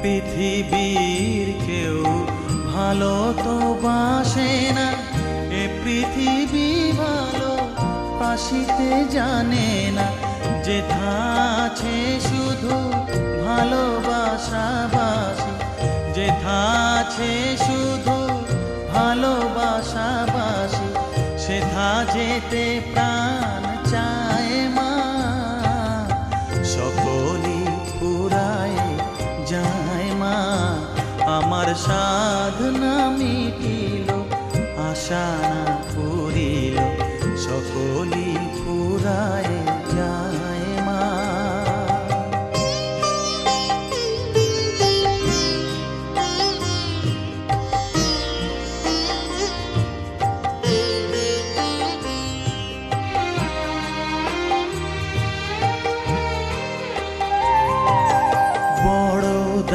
পৃথিবীর কেউ ভালো তো বাসে না, এ পৃথিবী ভালো বাসিতে জানে না। যেথা আছে শুধু ভালোবাসাবাসি, যেথা আছে শুধু ভালোবাসাবাসি, সেথা যেতে প্রাণ চায় মা। সকলই ফুরায় যায় মা, আমার সাধনা মিটিল, আশা না পুরিল, সকলই ফুরায় যায়।